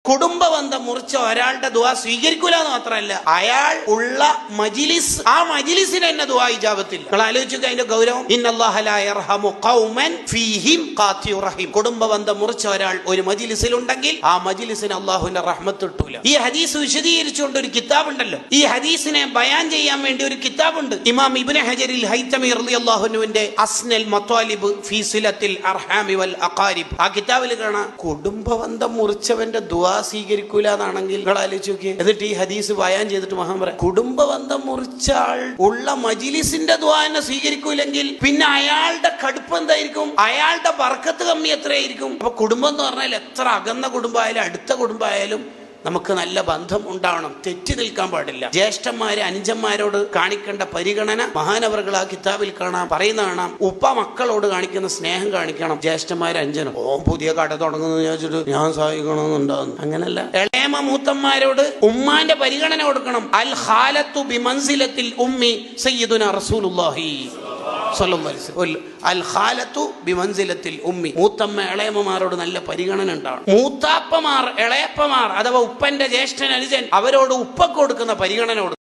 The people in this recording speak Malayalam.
കുടുംബബന്ധം മുറിച്ച ഒരാളുടെ ദുആ സ്വീകരിക്കൂല എന്ന് മാത്രമല്ല, അയാൾ ഉള്ള മജ്ലിസ്, ആ മജ്ലിസിന് തന്നെ ദുആ ഇജാബത്തില്ല. നിങ്ങൾ ആലോചിക്കുക അതിന്റെ ഗൗരവം. ഇന്നല്ലാഹ ലാ യർഹമു ഖൗമൻ ഫീഹിം ഖാതിഉർ റഹീം. കുടുംബബന്ധം മുറിച്ച ഒരാൾ ഒരു മജ്ലിസിലുണ്ടെങ്കിൽ ആ മജ്ലിസിന് അല്ലാഹുവിന്റെ റഹ്മത്ത് കിട്ടൂല. ഈ ഹദീസ് വിശദീകരിച്ചുകൊണ്ട് ഒരു കിതാബ് ഉണ്ടല്ലോ, ഈ ഹദീസിനെ ബയാൻ ചെയ്യാൻ വേണ്ടി ഒരു കിതാബുണ്ട്. ഇമാം ഇബ്നു ഹജറിൽ ഹൈതമി റളിയല്ലാഹു അൻഹുവിന്റെ അസ്നൽ മത്വാലിബ് ഫീ സിലത്തിൽ അർഹാമി വൽ അഖാരിബ്, ആ കിതാബിൽ കാണാം കുടുംബബന്ധം മുറിച്ചവന്റെ ദുആ സ്വീകരിക്കൂല എന്നാണെങ്കിൽ നിങ്ങൾ ആലോചിച്ച് നോക്കിയേ. എന്നിട്ട് ഈ ഹദീസ് ബയാൻ ചെയ്തിട്ട് മഹാൻ പറയാം, കുടുംബബന്ധം മുറിച്ച ആൾ ഉള്ള മജ്ലിസിന്റെ ദുആ എന്നെ സ്വീകരിക്കൂലെങ്കിൽ പിന്നെ അയാളുടെ കടുപ്പം എന്തായിരിക്കും, അയാളുടെ ബർക്കത്ത് കമ്മി എത്രയായിരിക്കും. അപ്പൊ കുടുംബം എന്ന് പറഞ്ഞാൽ എത്ര അകന്ന കുടുംബമായാലും അടുത്ത കുടുംബമായാലും നമുക്ക് നല്ല ബന്ധം ഉണ്ടാവണം, തെറ്റി നിൽക്കാൻ പാടില്ല. ജ്യേഷ്ഠന്മാര് അനുജന്മാരോട് കാണിക്കേണ്ട പരിഗണന മഹാനവറുകൾ ആ കിതാബിൽ കാണാം, പറയുന്ന കാണാം. ഉപ്പ മക്കളോട് കാണിക്കുന്ന സ്നേഹം കാണിക്കണം ജ്യേഷ്ഠന്മാര് അനുജനും. പുതിയ കട തുടങ്ങുന്നത് ചോദിച്ചിട്ട് ഞാൻ സഹായിക്കണമെന്നുണ്ടാകുന്നു, അങ്ങനല്ല. ഇളയമ മൂത്തന്മാരോട് ഉമ്മാന്റെ പരിഗണന കൊടുക്കണം. അൽ ഖാലത്തു ബിമൻസിലത്തിൽ ഉമ്മി സയ്യിദുനാ റസൂലുള്ളാഹി അൽ ഖാലത്തു ബിമൻസിലത്തിൽ ഉമ്മി. മൂത്തമ്മ ഇളയമ്മമാരോട് നല്ല പരിഗണന ഉണ്ടാവണം. മൂത്താപ്പമാർ ഇളയപ്പമാർ അഥവാ ഉപ്പന്റെ ജ്യേഷ്ഠൻ അനുജൻ അവരോട് ഉപ്പക്ക് കൊടുക്കുന്ന പരിഗണന കൊടുക്കണം.